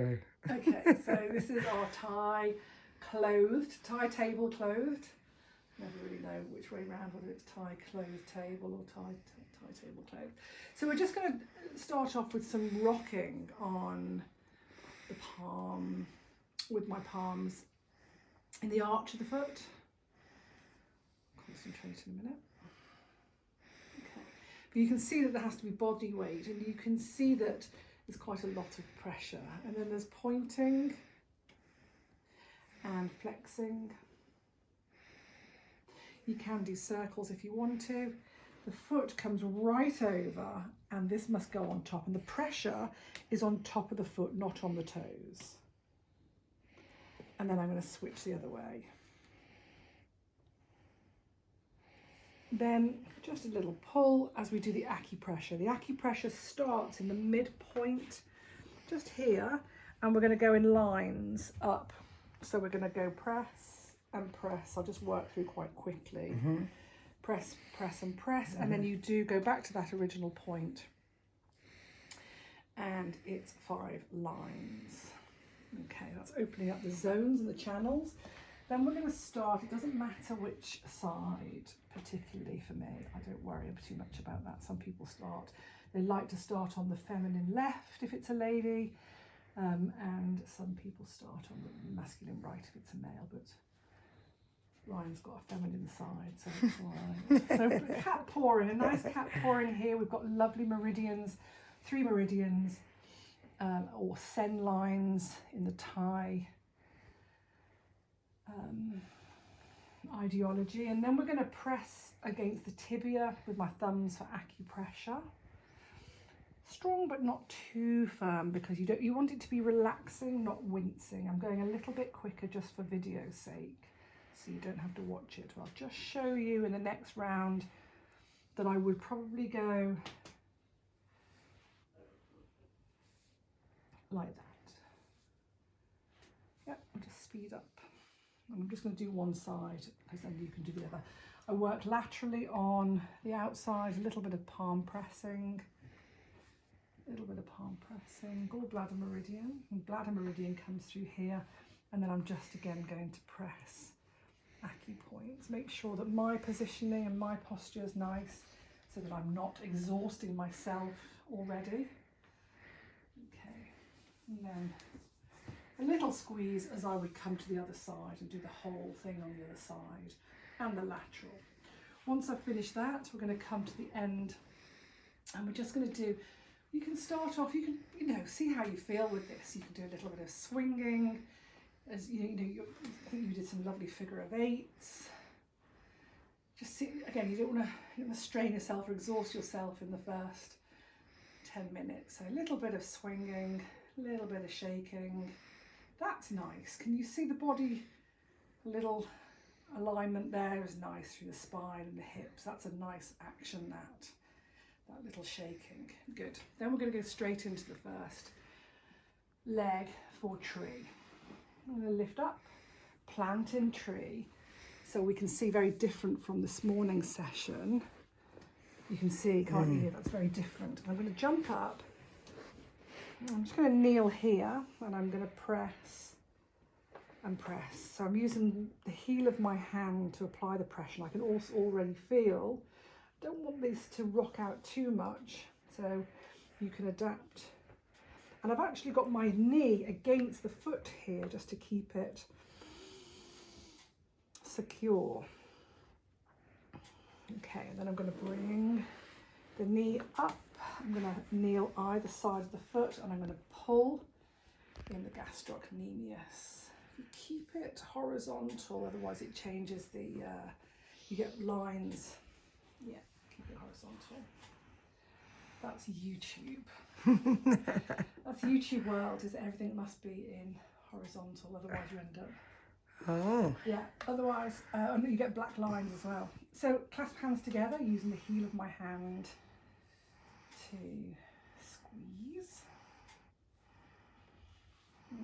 Okay, so this is our Thai table clothed. Never really know which way round, whether it's Thai clothed table or Thai table clothed. So we're just going to start off with some rocking on the palm, with my palms in the arch of the foot. Concentrate in a minute. Okay, but you can see that there has to be body weight, and you can see that there's quite a lot of pressure, and then there's pointing and flexing. You can do circles if you want to. The foot comes right over, and this must go on top, and the pressure is on top of the foot, not on the toes. And then I'm going to switch the other way. Then just a little pull as we do the acupressure. The acupressure starts in the midpoint, just here, and we're going to go in lines up. So we're going to go press and press. I'll just work through quite quickly. Press, press and press, and then you do go back to that original point. And it's 5 lines. Okay, that's opening up the zones and the channels. Then we're going to start, it doesn't matter which side, particularly for me. I don't worry too much about that. Some people they like to start on the feminine left if it's a lady, and some people start on the masculine right if it's a male, but Ryan's got a feminine side, so it's all right. So cat pawing, a nice cat pawing here. We've got lovely meridians, 3 meridians, or sen lines in the Thai ideology, and then we're going to press against the tibia with my thumbs for acupressure. Strong but not too firm, because you want it to be relaxing, not wincing. I'm going a little bit quicker just for video's sake, so you don't have to watch it. I'll just show you in the next round that I would probably go like that. Yep, I'll just speed up. I'm just going to do one side, because then you can do the other. I work laterally on the outside, a little bit of palm pressing, gallbladder meridian, and bladder meridian comes through here, and then I'm just again going to press acupoints. Make sure that my positioning and my posture is nice, so that I'm not exhausting myself already. Okay, and then a little squeeze as I would come to the other side and do the whole thing on the other side and the lateral. Once I've finished that, we're going to come to the end, and we're just going to do, you can start off, you can, see how you feel with this. You can do a little bit of swinging, as I think you did some lovely figure of 8s. Just see, again, you don't want to strain yourself or exhaust yourself in the first 10 minutes. So a little bit of swinging, a little bit of shaking. That's nice. Can you see the body? A little alignment there is nice through the spine and the hips. That's a nice action, that little shaking. Good. Then we're going to go straight into the first leg for tree. I'm going to lift up, plant in tree. So we can see very different from this morning's session. You can see, can't you? That's very different. I'm going to jump up. I'm just going to kneel here, and I'm going to press and press. So I'm using the heel of my hand to apply the pressure. I can also already feel, I don't want this to rock out too much, so you can adapt. And I've actually got my knee against the foot here just to keep it secure. Okay, and then I'm going to bring the knee up. I'm going to kneel either side of the foot, and I'm going to pull in the gastrocnemius. You keep it horizontal, otherwise it changes the, you get lines. Yeah, keep it horizontal. That's YouTube. That's YouTube world, is everything must be in horizontal, otherwise you end up. Oh. Yeah, otherwise, you get black lines as well. So clasp hands together using the heel of my hand to squeeze.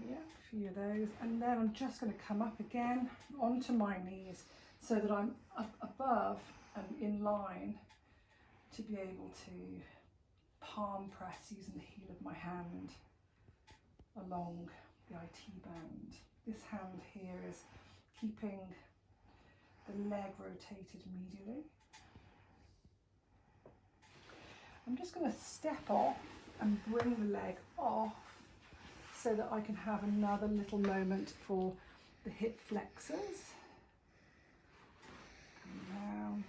Yeah, a few of those. And then I'm just going to come up again onto my knees so that I'm up above and in line to be able to palm press using the heel of my hand along the IT band. This hand here is keeping the leg rotated medially. I'm just going to step off and bring the leg off so that I can have another little moment for the hip flexors. And down.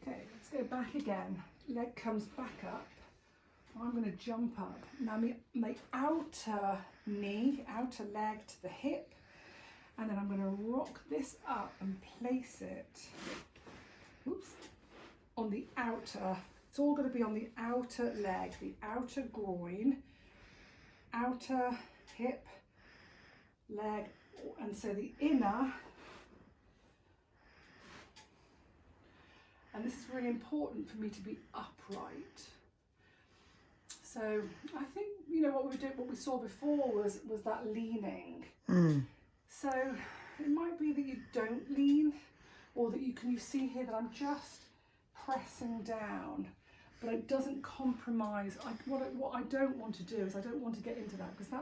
Okay, let's go back again. Leg comes back up. I'm going to jump up. Now my outer knee, outer leg to the hip, and then I'm going to rock this up and place it, oops, on the outer. It's all going to be on the outer leg, the outer groin, outer hip, leg, and so the inner. And this is really important for me to be upright. So I think, you know, what we saw before was that leaning. So it might be that you don't lean, or that you see here that I'm just pressing down, but it doesn't compromise. What I don't want to do is I don't want to get into that, because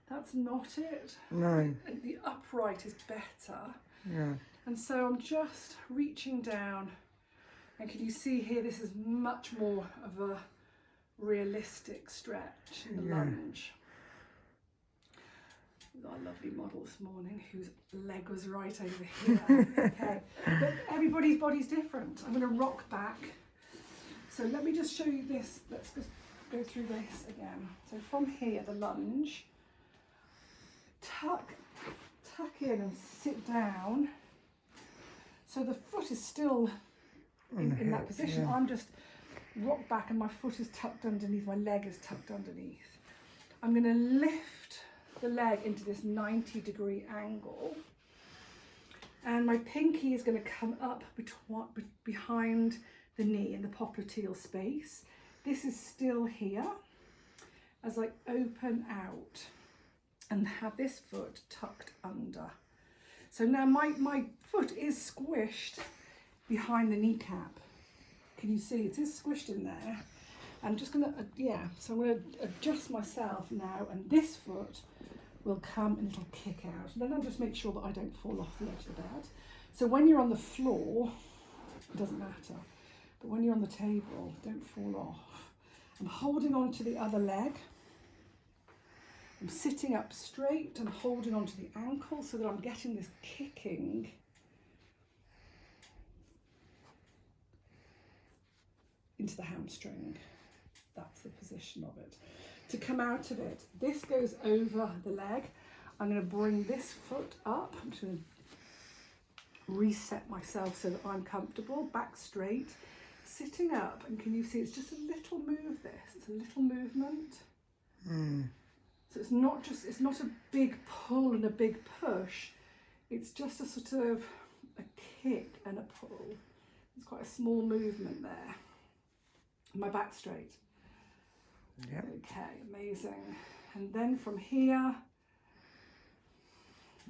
that's not it. No. The upright is better. Yeah. And so I'm just reaching down. And can you see here, this is much more of a realistic stretch in the lunge. Our lovely model this morning, whose leg was right over here. Okay, but everybody's body's different. I'm going to rock back. So let me just show you this. Let's just go through this again. So from here, the lunge, tuck in and sit down. So the foot is still in that position. Yeah. I'm just rock back and my foot is tucked underneath, my leg is tucked underneath. I'm going to lift the leg into this 90-degree angle, and my pinky is going to come up behind the knee in the popliteal space. This is still here as I open out and have this foot tucked under. So now my foot is squished behind the kneecap. Can you see it is squished in there? I'm just gonna, so I'm gonna adjust myself now, and this foot will come and it'll kick out. And then I'll just make sure that I don't fall off the edge of the bed. So when you're on the floor, it doesn't matter. But when you're on the table, don't fall off. I'm holding on to the other leg. I'm sitting up straight and holding on to the ankle so that I'm getting this kicking into the hamstring. That's the position of it. To come out of it, this goes over the leg. I'm going to bring this foot up. I'm just going to reset myself so that I'm comfortable, back straight, sitting up. And can you see it's just a little move this? It's a little movement. So it's not a big pull and a big push. It's just a sort of a kick and a pull. It's quite a small movement there. My back straight. Yep. Okay, amazing. And then from here,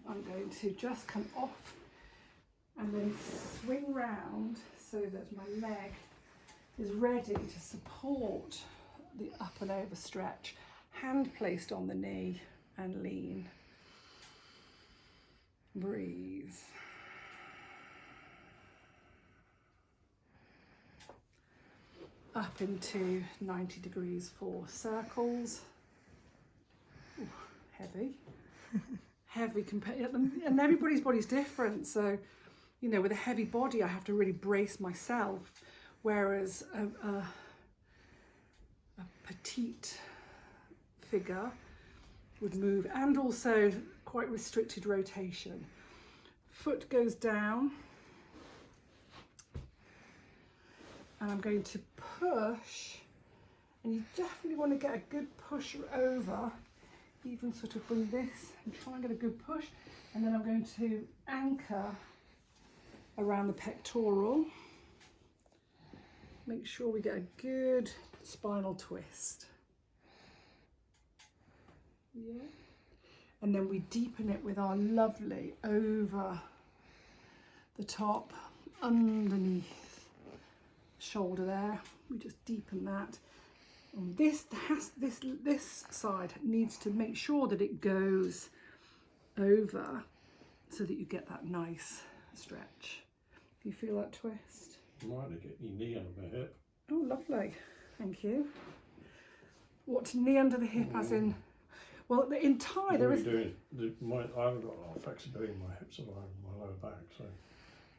I'm going to just come off and then swing round so that my leg is ready to support the up and over stretch. Hand placed on the knee and lean. Breathe. Up into 90 degrees for circles. Ooh, heavy. Heavy compared, and everybody's body's different. So, you know, with a heavy body, I have to really brace myself. Whereas a petite figure would move, and also quite restricted rotation. Foot goes down. And I'm going to push, and you definitely want to get a good push over, even sort of bring this and try and get a good push. And then I'm going to anchor around the pectoral. Make sure we get a good spinal twist. Yeah. And then we deepen it with our lovely over the top underneath shoulder there. We just deepen that. And this side needs to make sure that it goes over so that you get that nice stretch. Do you feel that twist? You might get your knee under the hip. Oh, lovely. Thank you. What, knee under the hip as in? Well, in Thai there is... I haven't got a lot of flexibility in my hips or my lower back, so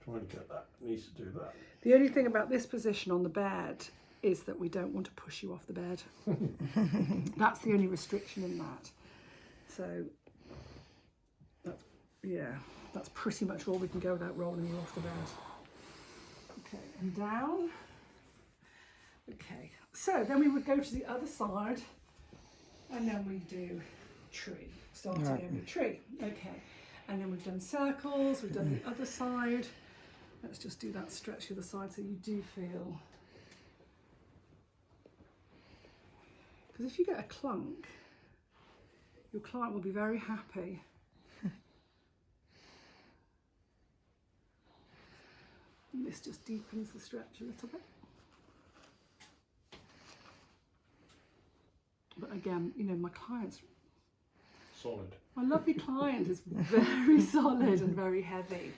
trying to get that needs to do that. The only thing about this position on the bed is that we don't want to push you off the bed. That's the only restriction in that. So, that's pretty much all we can go without rolling you off the bed. Okay, and down. Okay, so then we would go to the other side and then we do tree, starting again with tree. Okay, and then we've done circles, we've done the other side. Let's just do that stretch the other side so you do feel. Because if you get a clunk, your client will be very happy. And this just deepens the stretch a little bit. But again, you know, my client's solid. My lovely client is very solid and very heavy.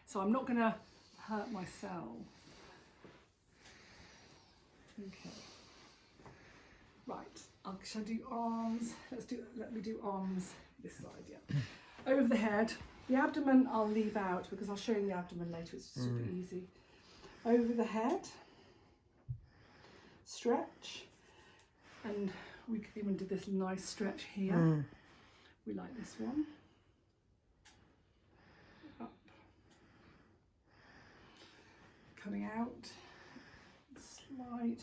So I'm not going to hurt myself. Okay. Right. Shall I do arms? Let me do arms this side, yeah. Over the head. The abdomen I'll leave out because I'll show you the abdomen later. It's super easy. Over the head. Stretch. And we could even do this nice stretch here. We like this one. Up. Coming out. Slight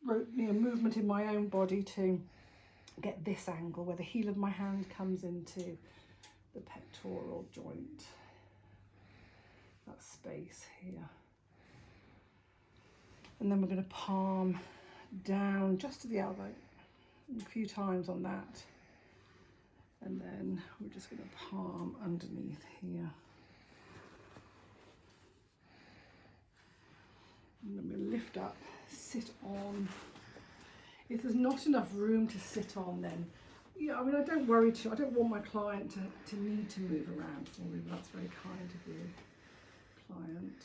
movement in my own body to get this angle where the heel of my hand comes into the pectoral joint. That space here. And then we're going to palm down just to the elbow. A few times on that. And then we're just going to palm underneath here. And then we'll lift up, sit on. If there's not enough room to sit on, then, yeah, I mean, I don't worry too. I don't want my client to need to move around for me, but that's very kind of you, client.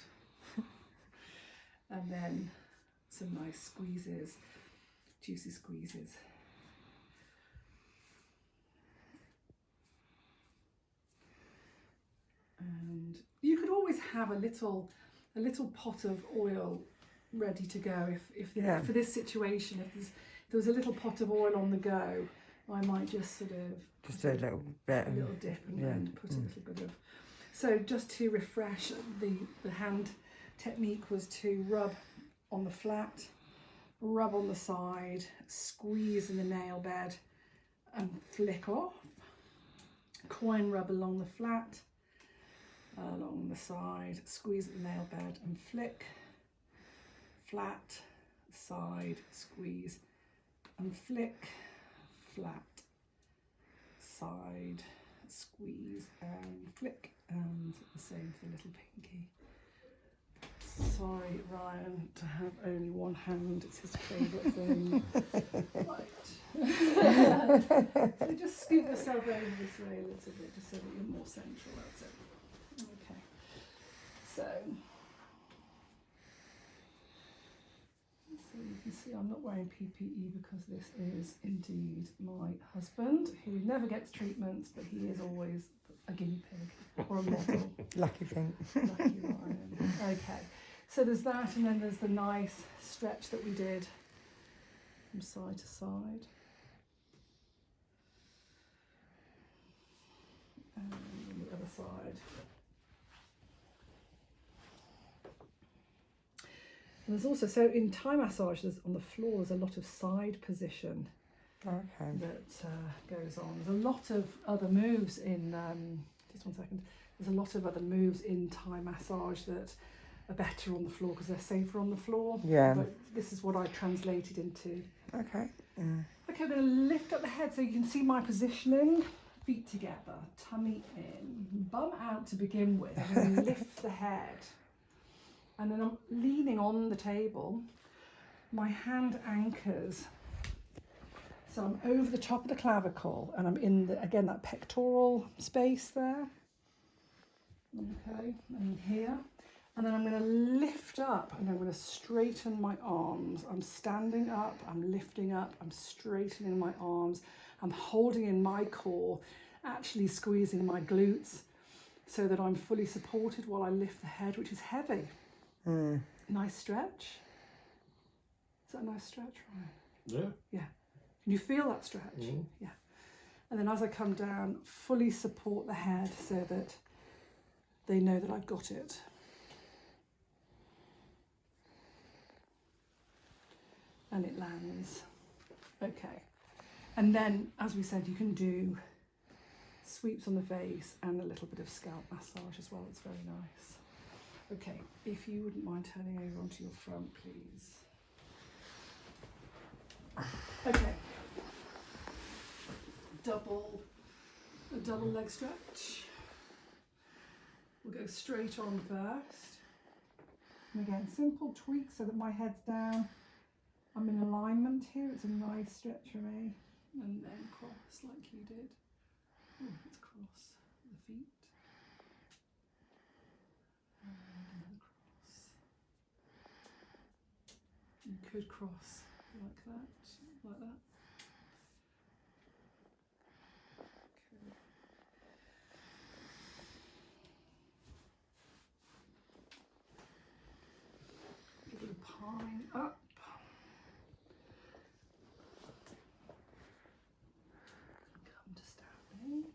And then some nice squeezes, juicy squeezes. And you could always have a little pot of oil ready to go if for this situation, if there was a little pot of oil on the go, I might just sort of just a little bit, a little dip and put a little bit of. So just to refresh, the hand technique was to rub on the flat, rub on the side, squeeze in the nail bed and flick off. Coin rub along the flat, along the side, squeeze at the nail bed and flick, flat, side, squeeze and flick, flat, side, squeeze and flick, and the same for the little pinky. Sorry, Ryan, to have only one hand, it's his favourite thing. Right. So just scoot yourself over this way a little bit, just so that you're more central, that's it. Okay. So you can see I'm not wearing PPE because this is indeed my husband, who never gets treatments, but he is always a guinea pig or a model. Lucky thing. Lucky Ryan. Okay. So there's that, and then there's the nice stretch that we did from side to side. And on the other side. And there's also, so in Thai massage, there's on the floor, there's a lot of side position that goes on. There's a lot of other moves in, just one second, there's a lot of other moves in Thai massage that are better on the floor because they're safer on the floor. Yeah. But this is what I translated into. Okay. Okay, I'm going to lift up the head so you can see my positioning. feet together, tummy in, bum out to begin with, and then lift the head. And then I'm leaning on the table. My hand anchors. So I'm over the top of the clavicle and I'm in, again, that pectoral space there. Okay, and here. And then I'm going to lift up and I'm going to straighten my arms. I'm standing up, I'm lifting up, I'm straightening my arms. I'm holding in my core, actually squeezing my glutes so that I'm fully supported while I lift the head, which is heavy. Nice stretch. Is that a nice stretch, Ryan? Yeah. Yeah. Can you feel that stretch? Yeah. And then as I come down, fully support the head so that they know that I've got it. And it lands. Okay. And then, as we said, you can do sweeps on the face and a little bit of scalp massage as well. It's very nice. Okay, if you wouldn't mind turning over onto your front, please. Okay. A double leg stretch. We'll go straight on first. And again, simple tweak so that my head's down. I'm in alignment here. It's a nice stretch for me. And then cross like you did. Oh, let's cross the feet. And another cross. You could cross like that, like that. Okay. Give it a pine up. Come to standing.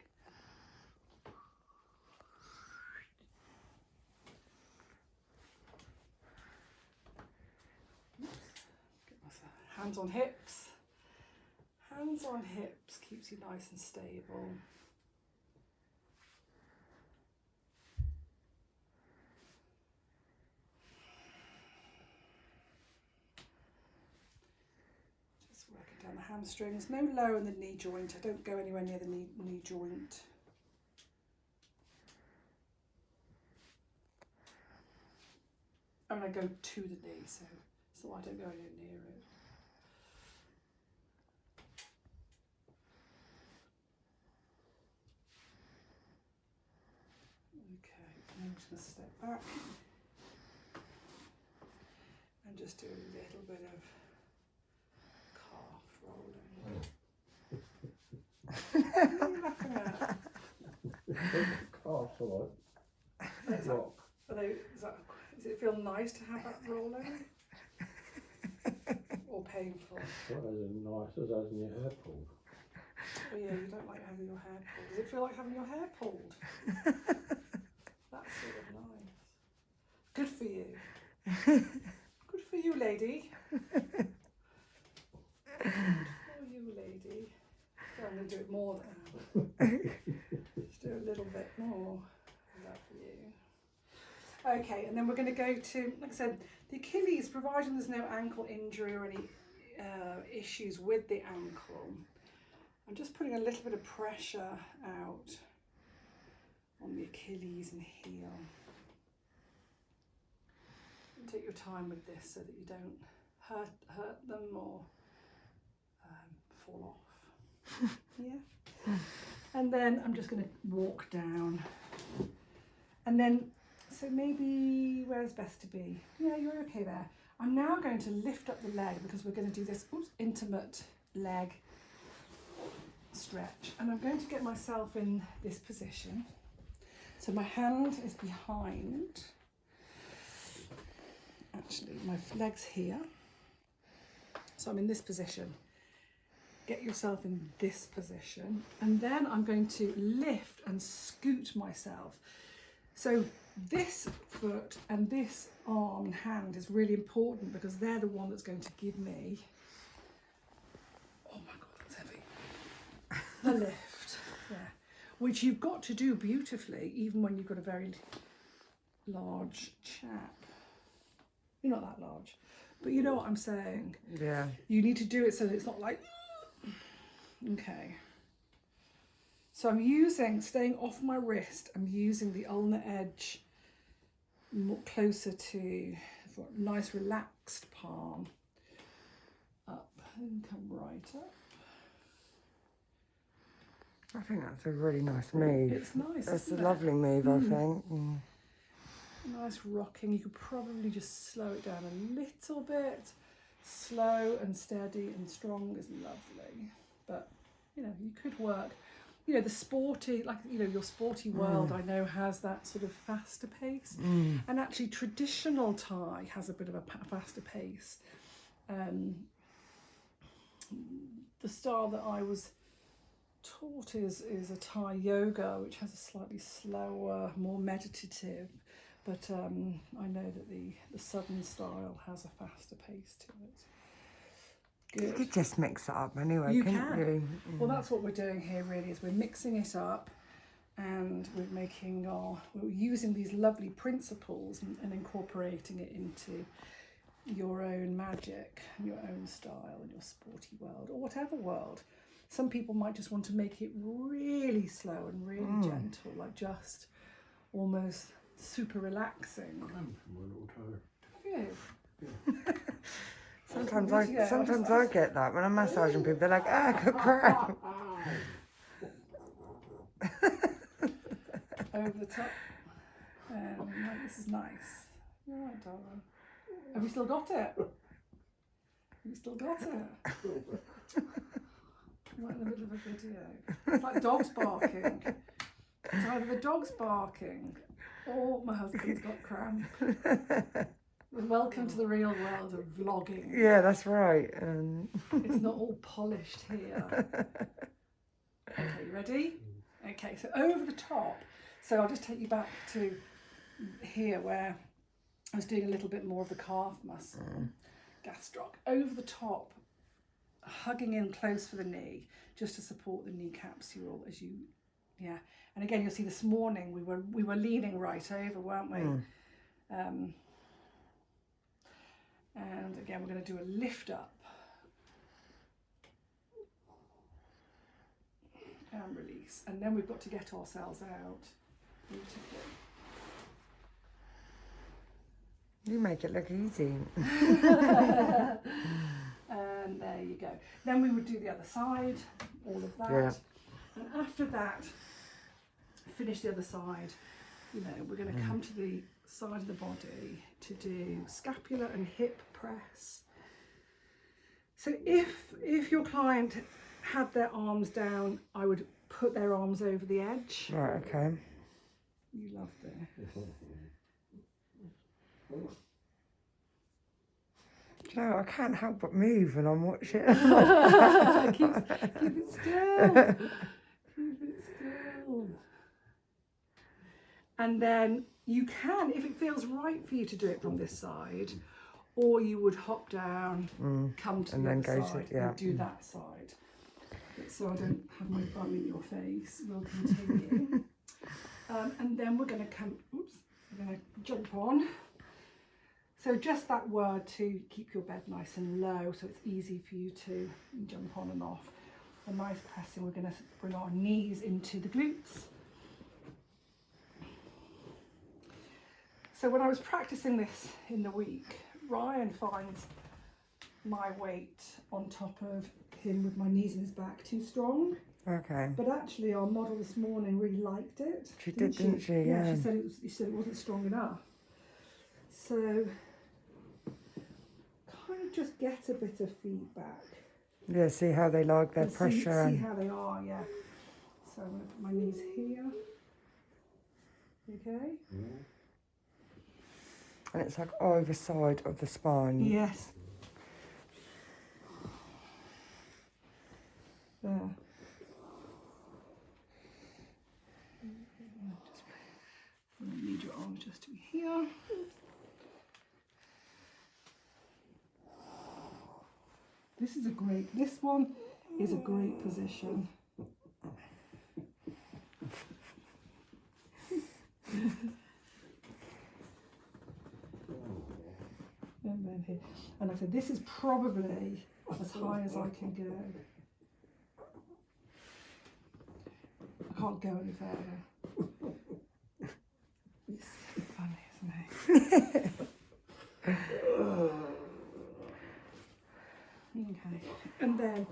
Hands on hips. Hands on hips keeps you nice and stable. Just working down the hamstrings. No lower in the knee joint. I don't go anywhere near the knee joint. I mean, I go to the knee, so I don't go anywhere near it. I'm just going to step back and just do a little bit of calf rolling. What are you laughing at? Calves are like rock. Does it feel nice to have that rolling? Or painful? Not as nice as having your hair pulled. Oh yeah, you don't like having your hair pulled. Does it feel like having your hair pulled? That's sort of nice. Good for you. Good for you, lady. Good for you, lady. So I'm going to do it more now. Just do a little bit more. Is that for you? Okay, and then we're going to go to, like I said, the Achilles, providing there's no ankle injury or any issues with the ankle. I'm just putting a little bit of pressure out on the Achilles and heel. And take your time with this so that you don't hurt them or fall off. Yeah. And then I'm just going to walk down. And then, so maybe where's best to be? Yeah, you're okay there. I'm now going to lift up the leg because we're going to do this intimate leg stretch. And I'm going to get myself in this position. So my hand is behind, actually my leg's here. So I'm in this position. Get yourself in this position. And then I'm going to lift and scoot myself. So this foot and this arm and hand is really important because they're the one that's going to give me, oh my God, that's heavy, the lift. Yeah. Which you've got to do beautifully, even when you've got a very large chap. You're not that large, but you know what I'm saying. Yeah. You need to do it so that it's not like, okay. So I'm staying off my wrist, I'm using the ulnar edge more closer to nice relaxed palm up and come right up. I think that's a really nice move. It's nice. That's a isn't it? lovely move, I think. Mm. Nice rocking. You could probably just slow it down a little bit. Slow and steady and strong is lovely. But, you know, you could work, you know, the sporty, like, you know, your sporty world, I know, has that sort of faster pace. And actually traditional Thai has a bit of a faster pace. The style that I was taught is a Thai yoga, which has a slightly slower, more meditative, but I know that the southern style has a faster pace to it. Good. You could just mix it up anyway, You couldn't can. you? Well, that's what we're doing here really, is we're mixing it up, and we're using these lovely principles and incorporating it into your own magic and your own style and your sporty world, or whatever world. Some people might just want to make it really slow and really gentle, like just almost super relaxing. I'm from my little toe. Yeah. Sometimes Yeah, I get that when I'm massaging people. They're like, good crap. Over the top. This is nice. You're right, darling. Have you still got it? You still got it? Right in the middle of a video. It's like dogs barking. It's either the dog's barking or my husband's got cramp. Welcome to the real world of vlogging. Yeah, that's right. It's not all polished here. Okay, you ready? Okay, so over the top. So I'll just take you back to here where I was doing a little bit more of the calf muscle, gastroc. Over the top, hugging in close for the knee, just to support the knee capsule as you, yeah. And again, you'll see this morning we were leaning right over, weren't we? And again, we're going to do a lift up and release. And then we've got to get ourselves out. Beautiful. You make it look easy. And there you go. Then we would do the other side, all of that. Yeah. And after that, finish the other side. You know, we're going to come to the side of the body to do scapular and hip press. So if your client had their arms down, I would put their arms over the edge. Right, okay. You love this. Do you know, I can't help but move when I'm watching. keep it still. Keep it still. And then you can, if it feels right for you to do it from this side, or you would hop down, come to and the then other go side to, yeah. and do that side. But so I don't have my bum in your face, we'll continue. And then we're going to jump on. So just that word to keep your bed nice and low, so it's easy for you to jump on and off. A nice pressing, we're going to bring our knees into the glutes. So when I was practicing this in the week, Ryan finds my weight on top of him with my knees in his back too strong. Okay. But actually our model this morning really liked it. She did, didn't she? Yeah. She said it wasn't strong enough. So kind of just get a bit of feedback. Yeah, see how they like their And pressure. See how they are, yeah. So I'm going to put my knees here. Okay. And it's like either side of the spine. Yes. There. You need your arms just to be here. This one is a great position. And then here. And like I said, this is probably as high as I can go. I can't go any further. It's funny, isn't it? Okay, and then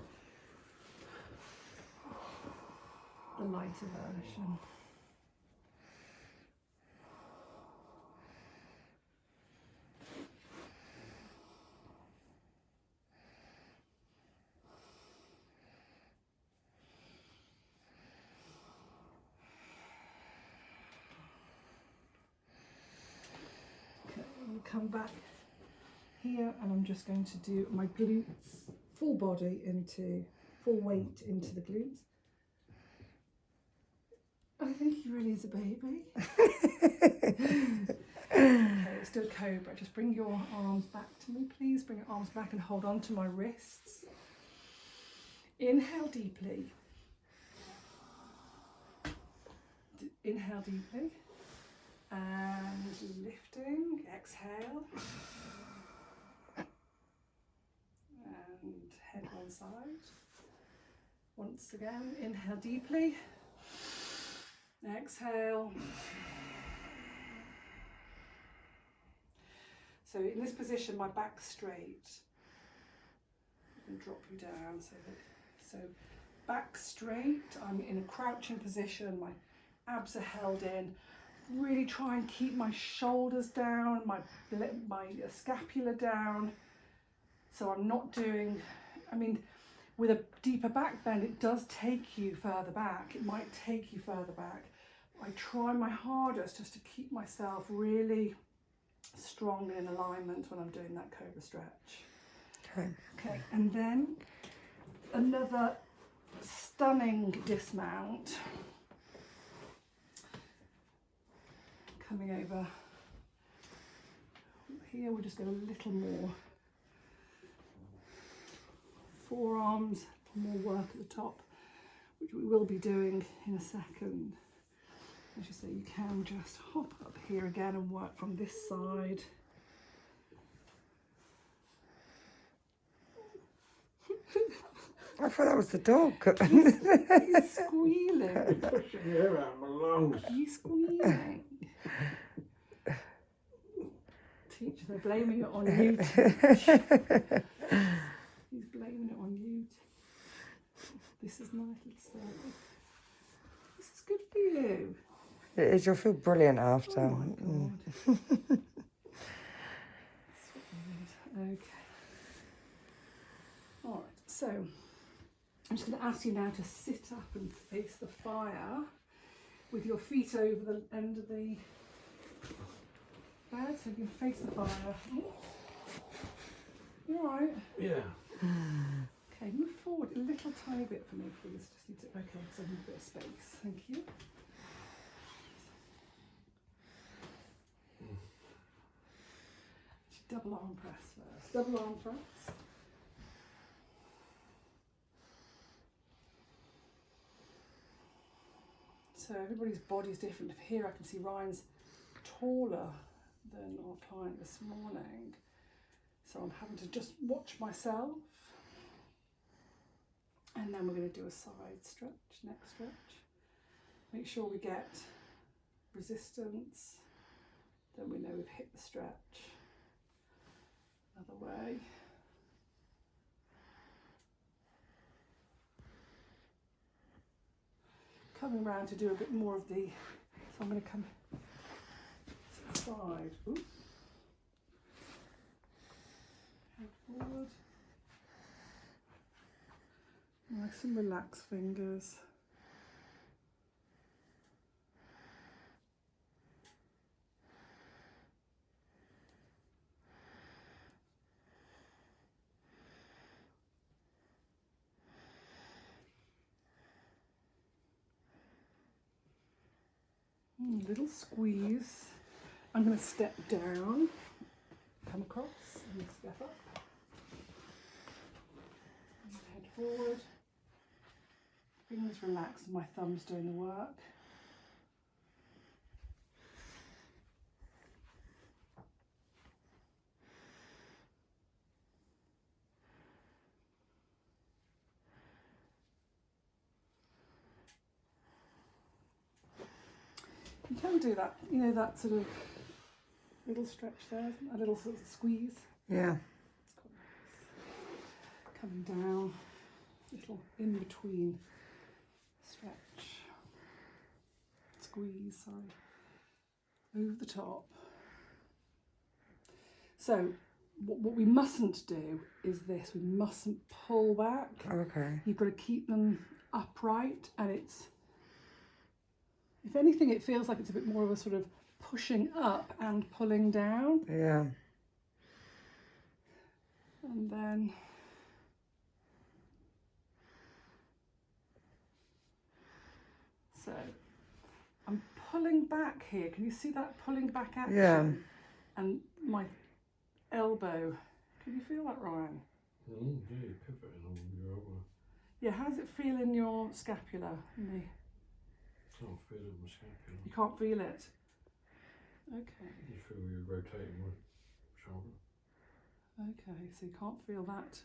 the lighter version. Okay, we'll come back here and I'm just going to do my glutes, full body into, full weight into the glutes. I think he really is a baby. Okay, let's do a cobra. Just bring your arms back to me, please. Bring your arms back and hold on to my wrists. Inhale deeply. Inhale deeply. And lifting. Exhale. And head one side. Once again, inhale deeply. Exhale. So in this position, my back's straight. And drop you down so back straight. I'm in a crouching position. My abs are held in. Really try and keep my shoulders down, my scapula down. So I'm not doing. I mean, with a deeper back bend, it does take you further back. It might take you further back. I try my hardest just to keep myself really strong and in alignment when I'm doing that cobra stretch. Okay, and then another stunning dismount. Coming over here, we'll just go a little more. Forearms, a little more work at the top, which we will be doing in a second. As you say, you can just hop up here again and work from this side. I thought that was the dog. He's squealing. Pushing the air out of my lungs. He's squealing. Teacher, they're blaming it on you, Teach. He's blaming it on you. This is nice, let's say. This is good for you. It is, you'll feel brilliant after. Oh my God. That's what we need. Okay. All right, so I'm just going to ask you now to sit up and face the fire with your feet over the end of the bed, so you can face the fire. You all right? Yeah. Okay, move forward a little tiny bit for me, please. Just need to, okay, so I need a bit of space. Thank you. Double arm press first. Double arm press. So everybody's body's different. Here I can see Ryan's taller than our client this morning. So I'm having to just watch myself. And then we're going to do a side stretch, neck stretch. Make sure we get resistance. Then we know we've hit the stretch. Other way. Coming round to do a bit more of the, so I'm going to come to the side. Ooh. Head forward. Nice and relaxed fingers. Little squeeze. I'm going to step down, come across, and step up. Head forward. Fingers relaxed, and my thumb's doing the work. You can do that, you know, that sort of little stretch there, a little sort of squeeze. Yeah. It's quite nice. Coming down, little in between stretch, squeeze, sorry, over the top. So what we mustn't do is this, we mustn't pull back. Okay. You've got to keep them upright, and it's, if anything, it feels like it's a bit more of a sort of pushing up and pulling down. Yeah. And then so I'm pulling back here. Can you see that pulling back action? Yeah. And my elbow. Can you feel that, Ryan? Yeah, you're pivoting on your elbow. Yeah, how does it feel in your scapula? In Can't feel it in my scapula. you can't feel it? Okay. You feel you're rotating my shoulder. Okay, so you can't feel that?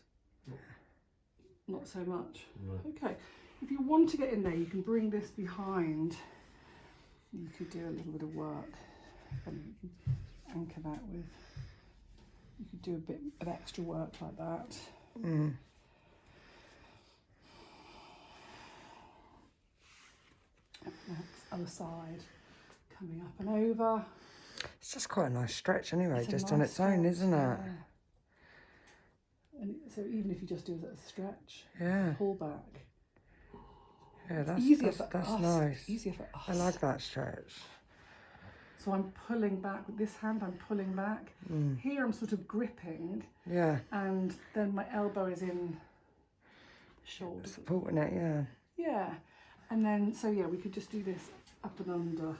No. Not so much? No. Okay. If you want to get in there, you can bring this behind. You could do a little bit of work. And you can anchor that with, you could do a bit of extra work like that. Mm. Next, other side, coming up and over. It's just quite a nice stretch anyway, It's a just on nice its own, stretch, isn't it? yeah. And so even if you just do it as a stretch, Yeah. pull back. Yeah, It's that's easier that's, for that's us. nice. It's easier for us. I like that stretch. So I'm pulling back with this hand. I'm pulling back. Mm. Here I'm sort of gripping, Yeah. and then my elbow is in the shoulder. Supporting it, yeah. Yeah, and then so yeah, we could just do this up and under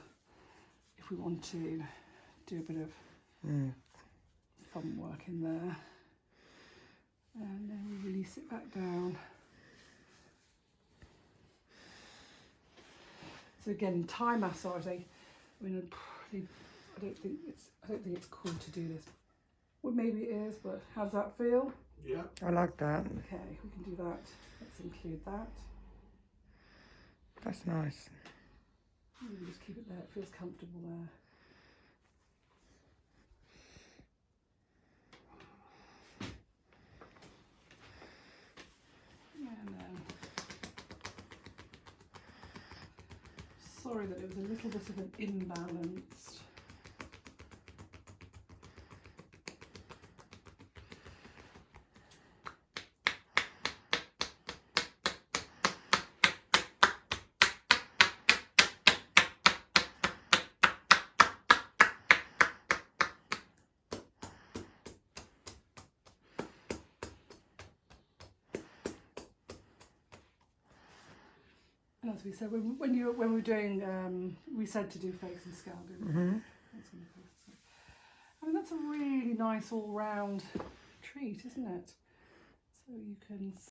if we want to do a bit of fun work in there, and then we release it back down. So again, Thai massage, I don't think it's cool to do this. Well, maybe it is, but how does that feel? Yeah. I like that. Okay, we can do that. Let's include that. That's nice. Maybe just keep it there. It feels comfortable there. And then, sorry that it was a little bit of an imbalanced. As we said, when we were doing, we said to do face and scalp, didn't we? Mm-hmm. I mean, that's a really nice all-round treat, isn't it? So you can